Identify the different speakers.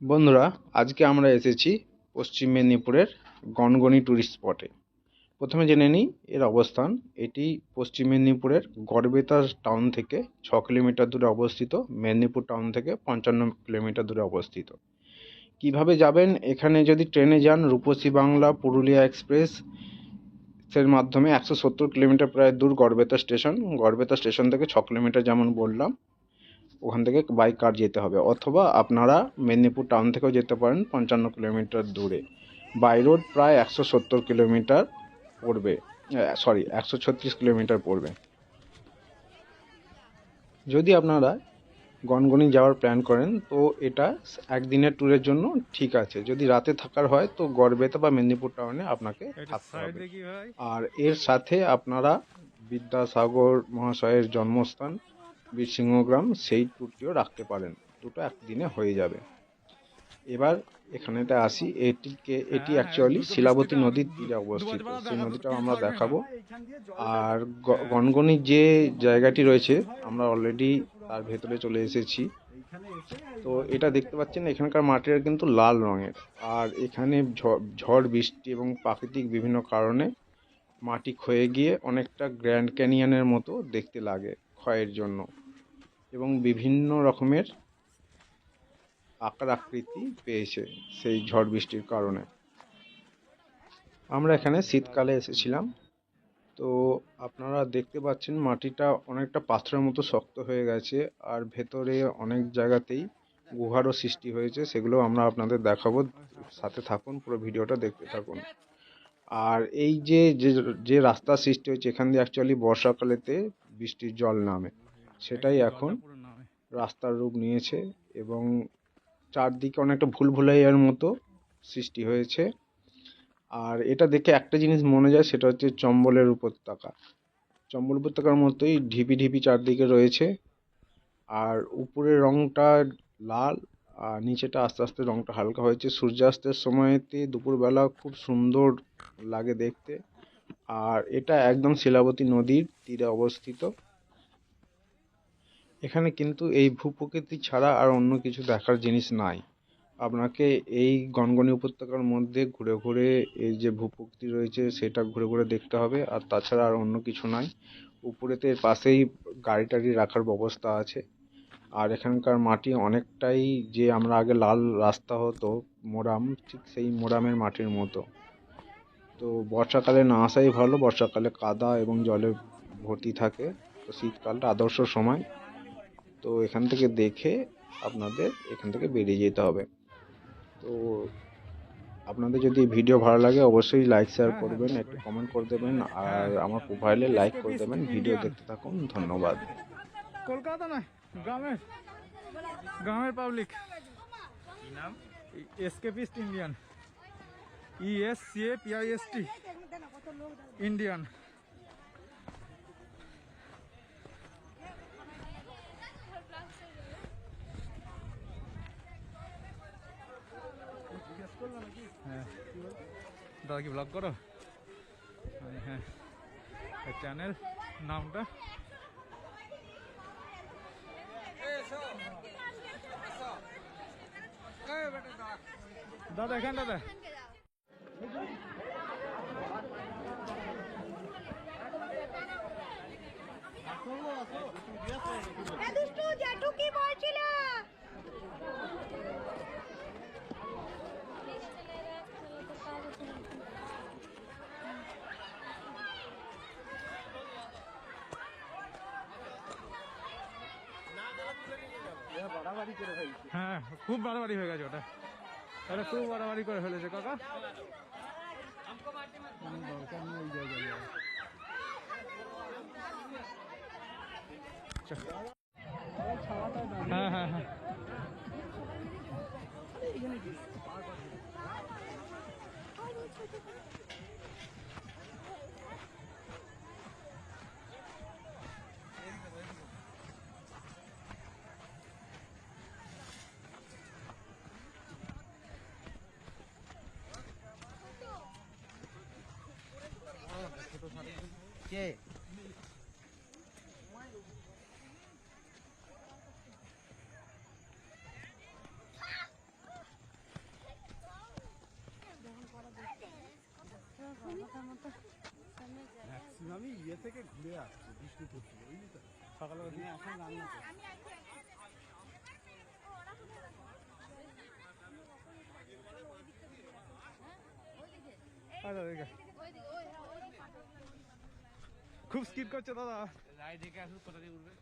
Speaker 1: বন্ধুরা, আজকে আমরা এসেছি পশ্চিম মেদিনীপুরের গনগনি ট্যুরিস্ট স্পটে। প্রথমে জেনে নিই এর অবস্থান। এটি পশ্চিম মেদিনীপুরের গড়বেতা টাউন থেকে 6 কিলোমিটার দূরে অবস্থিত। মেদিনীপুর টাউন থেকে 55 কিলোমিটার দূরে অবস্থিত। কিভাবে যাবেন? এখানে যদি ট্রেনে যান, রূপসী বাংলা পুরুলিয়া এক্সপ্রেস এর মাধ্যমে 170 কিলোমিটার প্রায় দূর গড়বেতা স্টেশন। গড়বেতা স্টেশন থেকে 6 কিলোমিটার যেমন বললাম, ওখান থেকে বাই কার যেতে হবে, অথবা আপনারা মেদিনীপুর টাউন থেকেও যেতে পারেন 55 কিলোমিটার দূরে। বাই রোড প্রায় 170 কিলোমিটার পড়বে, 136 কিলোমিটার পড়বে। যদি আপনারা গনগনি যাওয়ার প্ল্যান করেন তো এটা একদিনের ট্যুরের জন্য ঠিক আছে। যদি রাতে থাকার হয় তো গড়বেতা বা মেদিনীপুর টাউনে আপনাকে থাকতে হবে। আর এর সাথে আপনারা বিদ্যাসাগর মহাশয়ের জন্মস্থান বীরসিংহগ্রাম সেই ট্যুরটিও রাখতে পারেন। দুটো একদিনে হয়ে যাবে। এবার এখানেতে আসি। এটি অ্যাকচুয়ালি শিলাবতী নদীর তীরে অবস্থিত। সেই নদীটাও আমরা দেখাবো। আর গনগনির যে জায়গাটি রয়েছে আমরা অলরেডি তার ভেতরে চলে এসেছি। তো এটা দেখতে পাচ্ছেন, এখানকার মাটিটা কিন্তু লাল রঙের। আর এখানে ঝড় বৃষ্টি এবং প্রাকৃতিক বিভিন্ন কারণে মাটি ক্ষয়ে গিয়ে অনেকটা গ্র্যান্ড ক্যানিয়নের মতো দেখতে লাগে ক্ষয়ের জন্য, এবং বিভিন্ন রকমের আকার আকৃতি পেয়েছে সেই ঝড় বৃষ্টির কারণে। আমরা এখানে শীতকালে এসেছিলাম। তো আপনারা দেখতে পাচ্ছেন মাটিটা অনেকটা পাথরের মতো শক্ত হয়ে গেছে, আর ভেতরে অনেক জায়গাতেই গুহারও সৃষ্টি হয়েছে। সেগুলো আমরা আপনাদের দেখাবো, সাথে থাকুন, পুরো ভিডিওটা দেখতে থাকুন। আর এই যে যে রাস্তার সৃষ্টি হয়েছে, এখান দিয়ে অ্যাকচুয়ালি বর্ষাকালেতে বৃষ্টির জল নামে, সেটাই এখন রাস্তার রূপ নিয়েছে, এবং চারদিকে অনেকটা ভুলভুলাইয়ার মতো সৃষ্টি হয়েছে। আর এটা দেখে একটা জিনিস মনে যায়, সেটা হচ্ছে চম্বলের উপত্যকা। চম্বল উপত্যকার মতোই ঢিপি ঢিপি চারদিকে রয়েছে। আর উপরের রংটা লাল, আর নিচেটা আস্তে আস্তে রংটা হালকা হয়েছে। সূর্যাস্তের সময়তে দুপুরবেলা খুব সুন্দর লাগে দেখতে। আর এটা একদম শিলাবতী নদীর তীরে অবস্থিত। এখানে কিন্তু এই ভূপ্রকৃতি ছাড়া আর অন্য কিছু দেখার জিনিস নাই। আপনাকে এই গনগনি উপত্যকার মধ্যে ঘুরে ঘুরে এই যে ভূপ্রকৃতি রয়েছে সেটা ঘুরে ঘুরে দেখতে হবে, আর তাছাড়া আর অন্য কিছু নাই। উপরেতে এর পাশেই গাড়ি টাড়ি রাখার ব্যবস্থা আছে। আর এখানকার মাটি অনেকটাই, যে আমরা আগে লাল রাস্তা হতো মোরাম, ঠিক সেই মোরামের মাটির মতো। তো বর্ষাকালে না আসাই ভালো, বর্ষাকালে কাদা এবং জলে ভর্তি থাকে। তো শীতকালটা আদর্শ সময়। তো এখান থেকে দেখে আপনাদের এখান থেকে বেরিয়ে যেতে হবে। তো আপনাদের যদি ভিডিও ভালো লাগে অবশ্যই লাইক শেয়ার করবেন, একটু কমেন্ট করে দেবেন, আর আমার প্রোফাইলে লাইক করে দেবেন। ভিডিও দেখতে থাকুন, ধন্যবাদ।
Speaker 2: কলকাতা নয়, গ্রামের গ্রামের পাবলিক। নাম এসকেপিস্ট ইন্ডিয়ান, ESCAPIST ইন্ডিয়ান। হ্যাঁ, দাদা কি ব্লগ করো? হ্যাঁ, চ্যানেল নামটা দাদা এখান দাদা। হ্যাঁ, খুব বাড়াবাড়ি হয়ে গেছে ওটা। তাহলে খুব বাড়াবাড়ি করে ফেলেছে কাকা। হ্যাঁ হ্যাঁ হ্যাঁ,
Speaker 3: কে থেকে ঘুরে আসছে বিষ্ণুপুর থেকে, বুঝলি তো?
Speaker 2: সকালে
Speaker 3: এখানে এখন রান্না করছে।
Speaker 2: আচ্ছা ঠিক আছে। খুব স্কিপ করছে দাদা।
Speaker 3: রায় দেখে আসুন কোথা দিয়ে উঠবে।